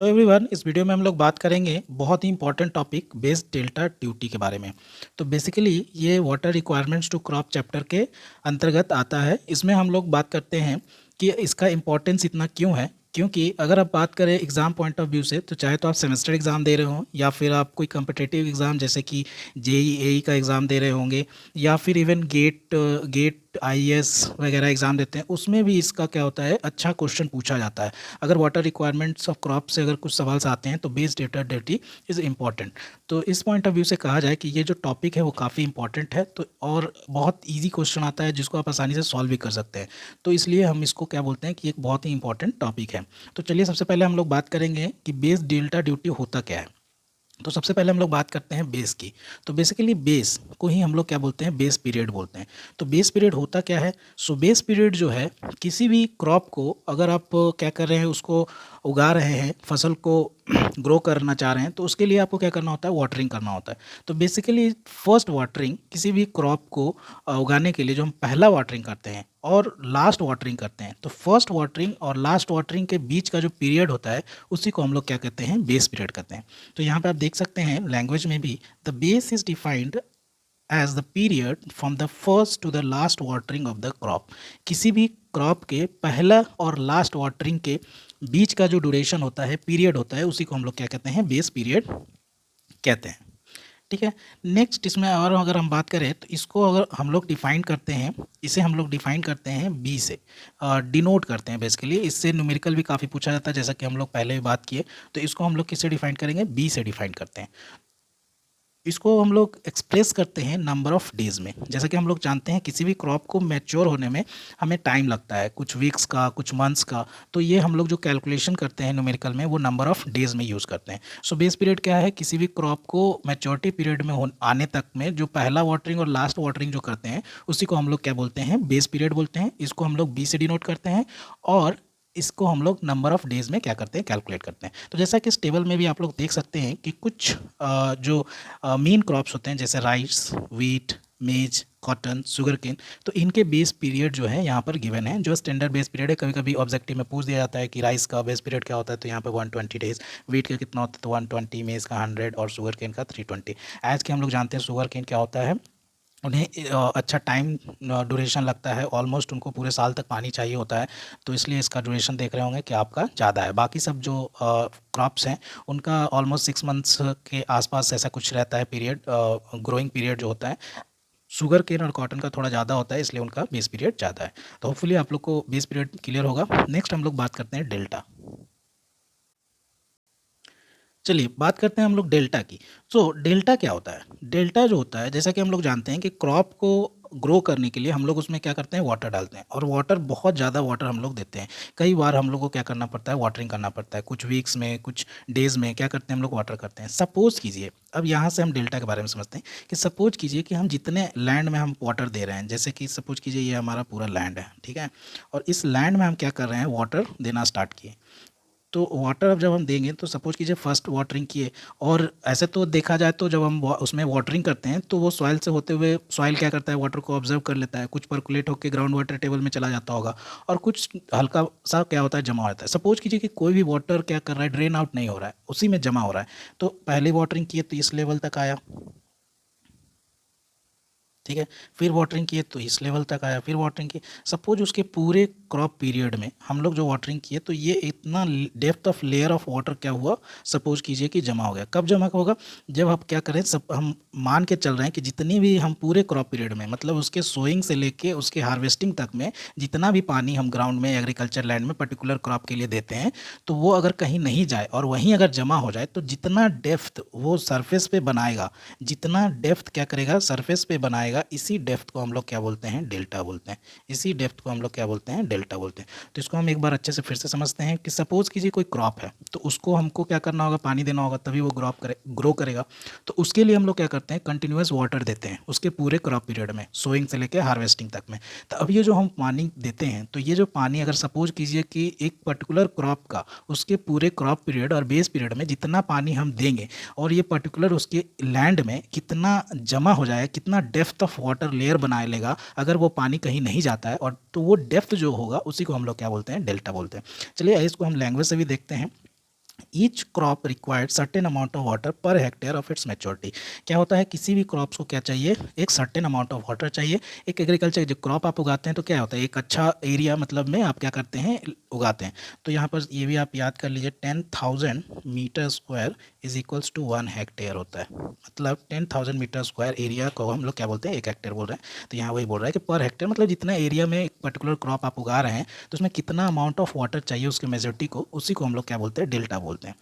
तो एवरीवन, इस वीडियो में हम लोग बात करेंगे बहुत ही important topic base delta duty के बारे में। तो बेसिकली ये water requirements to crop chapter के अंतर्गत आता है। इसमें हम लोग बात करते हैं कि इसका इम्पोर्टेंस इतना क्यों है, क्योंकि अगर आप बात करें एग्ज़ाम पॉइंट ऑफ व्यू से, तो चाहे तो आप सेमेस्टर एग्ज़ाम दे रहे हो या फिर आप कोई कम्पिटिटिव एग्ज़ाम जैसे कि जेई एई का एग्ज़ाम दे रहे होंगे, या फिर इवन गेट आईएएस वगैरह एग्ज़ाम देते हैं, उसमें भी इसका क्या होता है, अच्छा क्वेश्चन पूछा जाता है। अगर वाटर रिक्वायरमेंट्स ऑफ क्रॉप से अगर कुछ सवाल आते हैं तो base data duty is important. तो इस पॉइंट ऑफ व्यू से कहा जाए कि ये जो टॉपिक है वो काफ़ी इंपॉर्टेंट है, तो और बहुत ईजी क्वेश्चन आता है जिसको आप आसानी से सॉल्व भी कर सकते हैं। तो इसलिए हम इसको क्या बोलते हैं कि एक बहुत ही इंपॉर्टेंट टॉपिक है। तो चलिए सबसे पहले हम लोग बात करेंगे कि बेस डेल्टा ड्यूटी होता क्या है। तो सबसे पहले हम लोग बात करते हैं बेस की। तो बेसिकली बेस को ही हम लोग क्या बोलते हैं, बेस पीरियड बोलते हैं। तो बेस पीरियड होता क्या है? सो बेस पीरियड जो है, किसी भी क्रॉप को अगर आप क्या कर रहे हैं, उसको उगा रहे हैं, फसल को ग्रो करना चाह रहे हैं, तो उसके लिए आपको क्या करना होता है, वाटरिंग करना होता है। तो बेसिकली फर्स्ट वाटरिंग किसी भी क्रॉप को उगाने के लिए जो हम पहला वाटरिंग करते हैं और लास्ट वाटरिंग करते हैं, तो फर्स्ट वाटरिंग और लास्ट वाटरिंग के बीच का जो पीरियड होता है उसी को हम लोग क्या कहते हैं, बेस पीरियड कहते हैं। तो यहाँ पे आप देख सकते हैं लैंग्वेज में भी, the base is defined as the period from the first to the last watering of the crop. किसी भी क्रॉप के पहला और लास्ट वाटरिंग के बीच का जो ड्यूरेशन होता है, पीरियड होता है, उसी को हम लोग क्या कहते हैं, बेस पीरियड कहते हैं। ठीक है। नेक्स्ट इसमें और अगर हम बात करें तो इसको अगर हम लोग डिफाइन करते हैं, इसे हम लोग डिफाइन करते हैं बी से, डिनोट करते हैं। बेसिकली इससे न्यूमेरिकल भी काफ़ी पूछा जाता है, जैसा कि हम लोग पहले भी बात किए। तो इसको हम लोग किससे डिफाइन करेंगे, बी से डिफाइन करते हैं। इसको हम लोग एक्सप्रेस करते हैं नंबर ऑफ़ डेज़ में। जैसा कि हम लोग जानते हैं किसी भी क्रॉप को मैच्योर होने में हमें टाइम लगता है, कुछ वीक्स का, कुछ मंथ्स का। तो ये हम लोग जो कैलकुलेशन करते हैं न्यूमेरिकल में, वो नंबर ऑफ़ डेज़ में यूज़ करते हैं। सो बेस पीरियड क्या है, किसी भी क्रॉप को मैच्योरिटी पीरियड में आने तक में जो पहला वाटरिंग और लास्ट वाटरिंग जो करते हैं, उसी को हम लोग क्या बोलते हैं, बेस पीरियड बोलते हैं। इसको हम लोग बी से डिनोट करते हैं और इसको हम लोग नंबर ऑफ़ डेज़ में क्या करते हैं, कैलकुलेट करते हैं। तो जैसा कि इस टेबल में भी आप लोग देख सकते हैं कि कुछ जो मेन क्रॉप्स होते हैं, जैसे राइस, व्हीट, मेज, कॉटन, शुगर केन, तो इनके बेस पीरियड जो है यहाँ पर गिवन है, जो स्टैंडर्ड बेस पीरियड है। कभी कभी ऑब्जेक्टिव में पूछ दिया जाता है कि राइस का बेस पीरियड क्या होता है, तो यहाँ पर 120 डेज, व्हीट का कितना होता है तो 120, मेज का 100 और शुगर केन का 320। एज के हम लोग जानते हैं शुगर केन क्या होता है, उन्हें अच्छा टाइम ड्यूरेशन लगता है, ऑलमोस्ट उनको पूरे साल तक पानी चाहिए होता है। तो इसलिए इसका ड्यूरेशन देख रहे होंगे कि आपका ज़्यादा है। बाकी सब जो क्रॉप्स हैं उनका ऑलमोस्ट 6 मंथ्स के आसपास ऐसा कुछ रहता है पीरियड, ग्रोइंग पीरियड जो होता है। शुगर केन और कॉटन का थोड़ा ज़्यादा होता है, इसलिए उनका बेस पीरियड ज़्यादा है। तो होपफुली आप लोग को बेस पीरियड क्लियर होगा। नेक्स्ट हम लोग बात करते हैं डेल्टा। चलिए बात करते हैं हम लोग डेल्टा की। सो डेल्टा क्या होता है? डेल्टा जो होता है, जैसा कि हम लोग जानते हैं कि क्रॉप को ग्रो करने के लिए हम लोग उसमें क्या करते हैं, वाटर डालते हैं, और वाटर बहुत ज़्यादा वाटर हम लोग देते हैं। कई बार हम लोग को क्या करना पड़ता है, वाटरिंग करना पड़ता है। कुछ वीक्स में, कुछ डेज़ में क्या करते हैं, हम लोग वाटर करते हैं। सपोज़ कीजिए, अब यहाँ से हम डेल्टा के बारे में समझते हैं कि सपोज़ कीजिए कि हम जितने लैंड में हम वाटर दे रहे हैं, जैसे कि सपोज़ कीजिए ये हमारा पूरा लैंड है, ठीक है, और इस लैंड में हम क्या कर रहे हैं, वाटर देना स्टार्ट किए। तो वाटर अब जब हम देंगे, तो सपोज़ कीजिए फर्स्ट वाटरिंग किए, और ऐसे तो देखा जाए तो जब हम उसमें वाटरिंग करते हैं तो वो सॉइल से होते हुए, सॉइल क्या करता है, वाटर को ऑब्जर्व कर लेता है, कुछ परकुलेट होकर ग्राउंड वाटर टेबल में चला जाता होगा, और कुछ हल्का सा क्या होता है, जमा हो जाता है। सपोज़ कीजिए कि कोई भी वाटर क्या कर रहा है, ड्रेन आउट नहीं हो रहा है, उसी में जमा हो रहा है। तो पहले वाटरिंग किए तो इस लेवल तक आया, ठीक है, फिर वाटरिंग किए तो इस लेवल तक आया, फिर वाटरिंग की। सपोज उसके पूरे क्रॉप पीरियड में हम लोग जो वाटरिंग किए, तो ये इतना depth of layer of water क्या हुआ, सपोज कीजिए कि जमा हो गया। कब जमा होगा, जब आप क्या करें, सब हम मान के चल रहे हैं कि जितनी भी हम पूरे क्रॉप पीरियड में, मतलब उसके सोइंग से लेके उसके हार्वेस्टिंग तक में जितना भी पानी हम ग्राउंड में, एग्रीकल्चर लैंड में पर्टिकुलर क्रॉप के लिए देते हैं, तो वो अगर कहीं नहीं जाए और वहीं अगर जमा हो जाए, तो जितना डेप्थ वो सरफेस पे बनाएगा, जितना डेप्थ क्या करेगा, सरफेस पे बनाएगा, इसी डेप्थ को हम लोग क्या बोलते हैं, डेल्टा बोलते हैं। इसी डेप्थ को हम लोग क्या बोलते हैं, डेल्टा बोलते हैं। तो इसको हम एक बार अच्छे से फिर से समझते हैं कि सपोज कीजिए कोई क्रॉप है, तो उसको हमको क्या करना होगा, पानी देना होगा, तभी वो ग्रो करेगा। तो उसके लिए हम लोग क्या करते हैं, कंटिन्यूस वाटर देते हैं उसके पूरे क्रॉप पीरियड में, सोइंग से लेकर हार्वेस्टिंग तक में। तो अब ये जो हम पानी देते हैं, तो ये जो पानी अगर सपोज कीजिए कि एक पर्टिकुलर क्रॉप का उसके पूरे क्रॉप पीरियड और बेस पीरियड में जितना पानी हम देंगे, और ये पर्टिकुलर उसके लैंड में कितना जमा हो जाए, कितना डेप्थ ऑफ वाटर लेयर बनाए लेगा, अगर वो पानी कहीं नहीं जाता है, और तो वो डेप्थ जो होगा उसी को हम लोग क्या बोलते हैं, डेल्टा बोलते हैं। चलिए इसको हम लैंग्वेज से भी देखते हैं। Each crop required certain amount of water per hectare of its maturity. क्या होता है, किसी भी क्रॉप्स को क्या चाहिए, एक सर्टेन अमाउंट ऑफ वाटर चाहिए। एक एग्रीकल्चर जो क्रॉप आप उगाते हैं तो क्या होता है, एक अच्छा एरिया मतलब में आप क्या करते हैं, उगाते हैं। तो यहाँ पर ये भी आप याद कर लीजिए, 10,000 metre square is equals to 1 hectare होता है। मतलब 10,000 मीटर स्क्वायर एरिया को हम लोग क्या बोलते हैं, 1 हेक्टेयर बोल रहे हैं। तो यहाँ वही बोल रहा है कि पर हेक्टेयर मतलब जितना एरिया में एक पर्टिकुलर क्रॉप आप उगा रहे हैं तो उसमें कितना अमाउंट ऑफ वाटर चाहिए उसके मेजोरिटी को, उसी को हम लोग क्या बोलते हैं, डेल्टा बोलते हैं।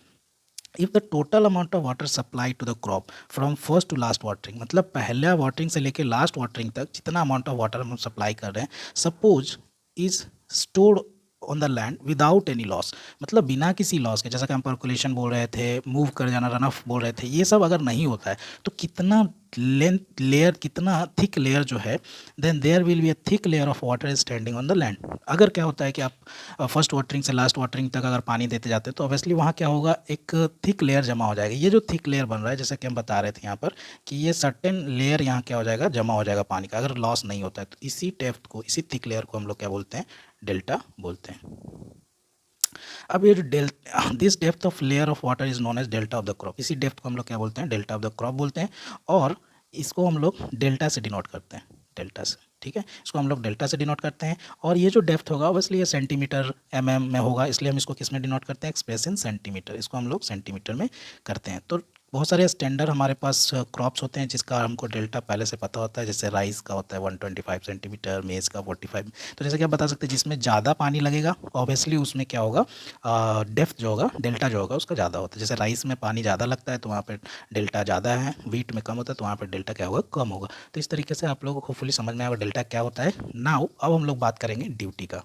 If the total amount of water supply to the crop from first to last watering, मतलब पहला वाटरिंग से लेकर लास्ट वाटरिंग तक जितना अमाउंट ऑफ वाटर हम सप्लाई कर रहे हैं, suppose is stored on the land without any loss, मतलब बिना किसी लॉस के, जैसा कि हम पर्कुलेशन बोल रहे थे, मूव कर जाना, रन ऑफ बोल रहे थे, ये सब अगर नहीं होता है तो कितना लेंथ लेयर, कितना थिक लेयर जो है, then there will be a thick layer of water is standing on the land. अगर क्या होता है कि आप फर्स्ट वाटरिंग से लास्ट वाटरिंग तक अगर पानी देते जाते हैं तो ऑब्वियसली वहाँ क्या होगा, एक थिक लेयर जमा हो जाएगा। ये जो थिक लेयर बन रहा है, जैसे कि हम बता रहे थे यहाँ पर कि ये सर्टेन लेयर यहाँ क्या हो जाएगा, जमा हो जाएगा पानी का, अगर लॉस नहीं होता है। तो इसी डेप्थ को, इसी थिक लेयर को हम लोग क्या बोलते हैं, डेल्टा बोलते हैं। अब ये जो this depth of layer of water is known as delta of the crop, इसी डेप्थ को हम लोग क्या बोलते हैं, डेल्टा ऑफ द क्रॉप बोलते हैं। और इसको हम लोग डेल्टा से डिनोट करते हैं, डेल्टा से, ठीक है, इसको हम लोग डेल्टा से डिनोट करते हैं। और ये जो डेप्थ होगा ऑब्वियसली ये सेंटीमीटर mm में होगा, इसलिए हम इसको किस में डिनोट करते हैं, एक्सप्रेस इन सेंटीमीटर, इसको हम लोग सेंटीमीटर में करते हैं। तो बहुत सारे स्टैंडर्ड हमारे पास क्रॉप्स होते हैं जिसका हमको डेल्टा पहले से पता होता है, जैसे राइस का होता है 125 सेंटीमीटर, मेज़ का 45। तो जैसे कि आप बता सकते हैं जिसमें ज़्यादा पानी लगेगा ऑब्वियसली उसमें क्या होगा, डेप्थ जो होगा, डेल्टा जो होगा उसका ज़्यादा होता है। जैसे राइस में पानी ज़्यादा लगता है तो वहाँ पे डेल्टा ज़्यादा है, व्हीट में कम होता है तो वहाँ पर डेल्टा क्या होगा, कम होगा। तो इस तरीके से आप लोगों को होपफुली समझ में आएगा डेल्टा क्या होता है। नाउ अब हम लोग बात करेंगे ड्यूटी का।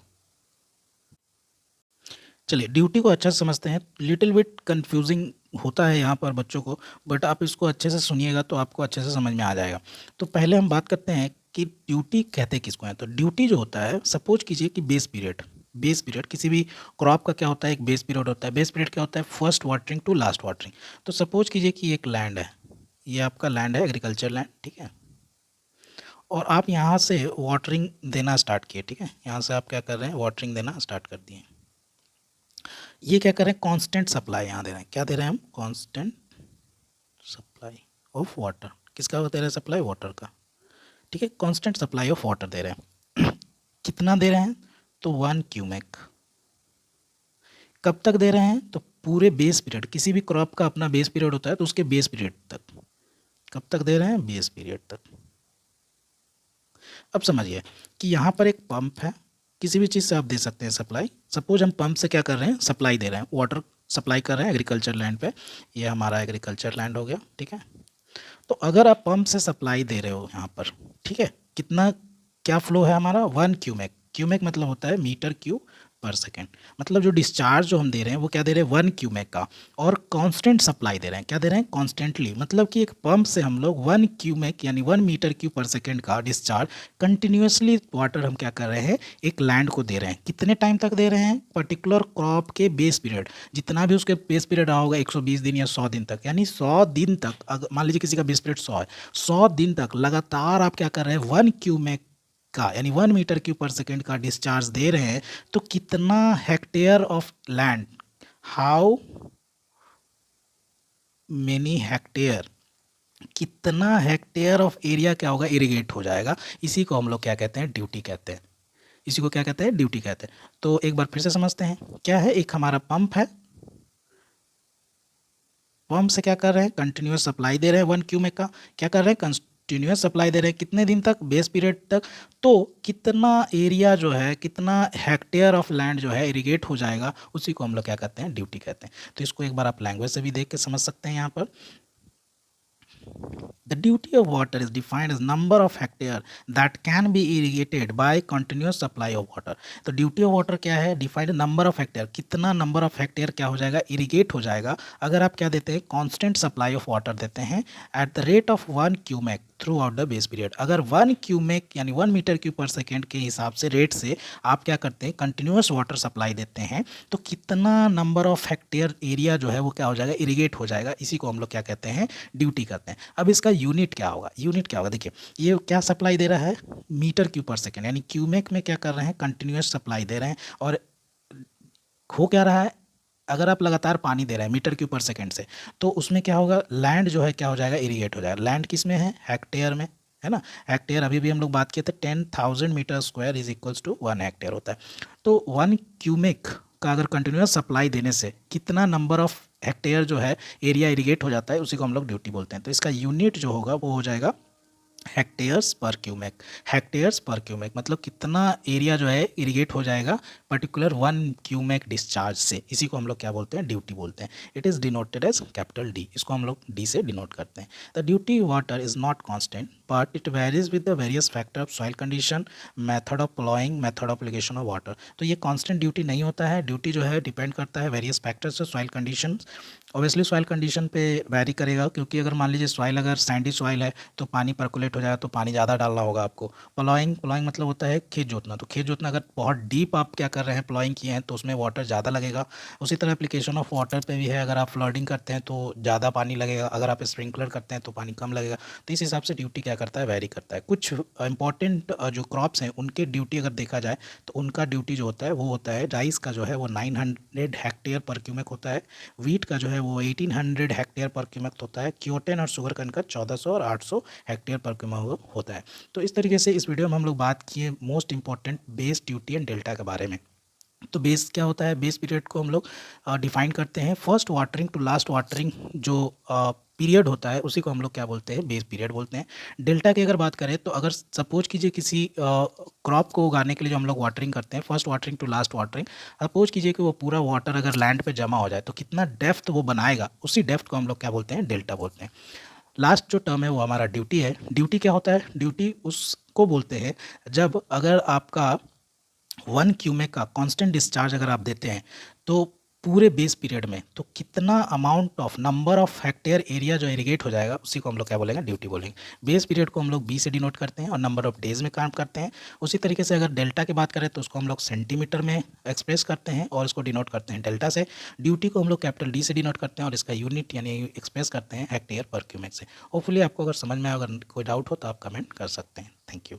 चलिए ड्यूटी को अच्छे से समझते हैं। लिटिल बिट कंफ्यूजिंग होता है यहाँ पर बच्चों को, बट आप इसको अच्छे से सुनिएगा तो आपको अच्छे से समझ में आ जाएगा। तो पहले हम बात करते हैं कि ड्यूटी कहते किसको हैं। तो ड्यूटी जो होता है, सपोज कीजिए कि बेस पीरियड, बेस पीरियड किसी भी क्रॉप का क्या होता है, एक बेस पीरियड होता है। बेस पीरियड क्या होता है, first watering to last watering. तो सपोज कीजिए कि एक लैंड है, ये आपका लैंड है, एग्रीकल्चर लैंड, ठीक है, और आप यहाँ से वाटरिंग देना स्टार्ट किए, ठीक है, यहाँ से आप क्या कर रहे हैं, वाटरिंग देना स्टार्ट कर दिए। ये क्या कर रहे हैं, कांस्टेंट सप्लाई यहाँ दे रहे हैं, क्या दे रहे हैं हम, कांस्टेंट सप्लाई ऑफ वाटर। किसका दे रहे हैं, सप्लाई, वाटर का, ठीक है, कांस्टेंट सप्लाई ऑफ वाटर दे रहे हैं। कितना दे रहे हैं, तो 1 क्यूमेक। कब तक दे रहे हैं, तो पूरे बेस पीरियड, किसी भी क्रॉप का अपना बेस पीरियड होता है तो उसके बेस पीरियड तक। कब तक दे रहे हैं, बेस पीरियड तक। अब समझिए कि यहाँ पर एक पंप है, किसी भी चीज़ से आप दे सकते हैं सप्लाई। सपोज हम पंप से क्या कर रहे हैं, सप्लाई दे रहे हैं, वाटर सप्लाई कर रहे हैं एग्रीकल्चर लैंड पे। ये हमारा एग्रीकल्चर लैंड हो गया, ठीक है। तो अगर आप पंप से सप्लाई दे रहे हो यहाँ पर, ठीक है, कितना क्या फ्लो है हमारा, 1 क्यूमेक। क्यूमेक मतलब होता है मीटर क्यूब पर सेकेंड। मतलब जो डिस्चार्ज जो हम दे रहे हैं वो क्या दे रहे हैं, 1 क्यूमेक का, और कांस्टेंट सप्लाई दे रहे हैं। क्या दे रहे हैं, कॉन्स्टेंटली, मतलब कि एक पंप से हम लोग 1 क्यूमेक यानी 1 मीटर क्यूब पर सेकेंड का डिस्चार्ज कंटिन्यूसली वाटर हम क्या कर रहे हैं, एक लैंड को दे रहे हैं। कितने टाइम तक दे रहे हैं, पर्टिकुलर क्रॉप के बेस पीरियड, जितना भी उसके बेस पीरियड रहा होगा, 120 दिन या 100 दिन तक, यानी 100 दिन तक। अगर मान लीजिए किसी का बेस पीरियड 100 है, 100 दिन तक लगातार आप क्या कर रहे हैं, 1 क्यूमेक का यानी 1 मीटर क्यूब पर सेकेंड का डिस्चार्ज दे रहे हैं। तो कितना hectare of land, how many hectare, कितना हेक्टेयर ऑफ एरिया क्या होगा, इरिगेट हो जाएगा। इसी को हम लोग क्या कहते हैं, ड्यूटी कहते हैं। इसी को क्या कहते हैं, ड्यूटी कहते हैं। तो एक बार फिर से समझते हैं क्या है, एक हमारा पंप है, पंप से क्या कर रहे हैं, कंटिन्यूस सप्लाई दे रहे हैं 1 क्यूमेक का। क्या कर रहे हैं, कंटिन्यूस सप्लाई दे रहे हैं, कितने दिन तक, बेस पीरियड तक। तो कितना एरिया जो है, कितना हेक्टेयर ऑफ लैंड जो है इरिगेट हो जाएगा, उसी को हम लोग क्या कहते हैं, ड्यूटी कहते हैं। तो इसको एक बार आप लैंग्वेज से भी देख के समझ सकते हैं। यहाँ पर the duty of water is defined as number of hectare that can be irrigated by continuous supply of water। तो ड्यूटी ऑफ वाटर क्या है, डिफाइंड नंबर ऑफ हेक्टेयर, कितना नंबर ऑफ हेक्टेयर क्या हो जाएगा, इरिगेट हो जाएगा, अगर आप क्या देते हैं, कांस्टेंट सप्लाई ऑफ वाटर देते हैं at the rate of 1 cumec through out the base period. अगर 1 क्यूमेक यानी 1 मीटर क्यूब पर सेकेंड के हिसाब से रेट से आप क्या करते हैं, कंटिन्यूस वाटर सप्लाई देते हैं, तो कितना नंबर ऑफ हेक्टेयर एरिया जो है वो क्या हो जाएगा, इरिगेट हो जाएगा। इसी को हम लोग क्या कहते हैं, ड्यूटी कहते हैं। अब इसका यूनिट क्या होगा, यूनिट क्या होगा, देखिए ये क्या सप्लाई दे रहा है, मीटर क्यूब पर सेकेंड, यानी क्यूमेक में क्या कर रहे हैं, कंटिन्यूस सप्लाई दे रहे हैं, और हो क्या रहा है, अगर आप लगातार पानी दे रहे हैं मीटर क्यूब पर सेकंड से, तो उसमें क्या होगा, लैंड जो है क्या हो जाएगा, इरीगेट हो जाएगा। लैंड किस में है, हेक्टेयर में, है ना। हेक्टेयर अभी भी हम लोग बात किए थे, 10,000 metre square is equals to 1 hectare होता है। तो 1 क्यूमेक का अगर कंटिन्यूस सप्लाई देने से कितना नंबर ऑफ हेक्टेयर जो है एरिया इरीगेट हो जाता है, उसी को हम लोग ड्यूटी बोलते हैं। तो इसका यूनिट जो होगा वो हो जाएगा हेक्टेयर्स पर क्यूमेक। हेक्टेयर्स पर क्यूमेक मतलब कितना एरिया जो है इरीगेट हो जाएगा पर्टिकुलर 1 क्यूमेक डिस्चार्ज से, इसी को हम लोग क्या बोलते हैं, ड्यूटी बोलते हैं। It is denoted as capital D, इसको हम लोग डी से डिनोट करते हैं। The duty water is not constant but it varies with the various factor of soil condition, method of ploughing, method of application of water. तो ये constant duty नहीं होता है, ड्यूटी जो है डिपेंड करता है वेरियस फैक्टर्स से, soil condition. Obviously soil condition पे वैरी करेगा, क्योंकि अगर मान लीजिए सॉइल अगर सैंडी सॉइल है तो पानी परकुलेट हो जाएगा, तो पानी ज़्यादा डालना होगा आपको। प्लॉइंग, प्लॉइंग मतलब होता है खेत जोतना, तो खेत जोतना अगर बहुत डीप आप क्या कर रहे हैं, प्लॉइंग किए हैं, तो उसमें वाटर ज़्यादा लगेगा। उसी तरह एप्लीकेशन ऑफ वाटर पे भी है, अगर आप फ्लडिंग करते हैं तो ज़्यादा पानी लगेगा, अगर आप स्प्रिंकलर करते हैं तो पानी कम लगेगा। तो इस हिसाब से ड्यूटी क्या करता है, वैरी करता है। कुछ इंपॉर्टेंट जो क्रॉप्स हैं उनके ड्यूटी अगर देखा जाए तो उनका ड्यूटी जो होता है वो होता है, राइस का जो है वो 900 हेक्टेयर पर क्यूमेक होता है, व्हीट का जो है वो 1800 हेक्टेयर पर क्यूमेक होता है, क्योटेन और शुगर कन का 1400 और 800 हेक्टेयर पर क्यूमेक होता है। तो इस तरीके से इस वीडियो में हम लोग बात किए most important base, duty and delta के बारे में। तो बेस क्या होता है, बेस पीरियड को हम लोग डिफाइन करते हैं, first watering to last watering जो पीरियड होता है उसी को हम लोग क्या बोलते हैं, बेस पीरियड बोलते हैं। डेल्टा की अगर बात करें तो अगर सपोज कीजिए किसी क्रॉप को उगाने के लिए जो हम लोग वाटरिंग करते हैं, first watering to last watering, suppose कीजिए कि वो पूरा वाटर अगर लैंड पे जमा हो जाए तो कितना डेप्थ वो बनाएगा, उसी डेप्थ को हम लोग क्या बोलते हैं, डेल्टा बोलते हैं। लास्ट जो टर्म है वो हमारा ड्यूटी है। ड्यूटी क्या होता है, ड्यूटी उसको बोलते हैं जब अगर आपका 1 क्यूमेक का कांस्टेंट डिस्चार्ज अगर आप देते हैं तो पूरे बेस पीरियड में तो कितना amount of number of hectare area जो इरीगेट हो जाएगा, उसी को हम लोग क्या बोलेंगे, ड्यूटी बोलेंगे। बेस पीरियड को हम लोग बी से डिनोट करते हैं और नंबर ऑफ डेज में काम करते हैं। उसी तरीके से अगर डेल्टा की बात करें तो उसको हम लोग सेंटीमीटर में एक्सप्रेस करते हैं और इसको डिनोट करते हैं डेल्टा से। ड्यूटी को हम लोग कैपिटल डी से डिनोट करते हैं और इसका यूनिट यानी एक्सप्रेस करते हैं हेक्टेयर पर क्यूमेक से। होपफुली आपको अगर समझ में अगर कोई डाउट हो तो आप कमेंट कर सकते हैं। Thank you.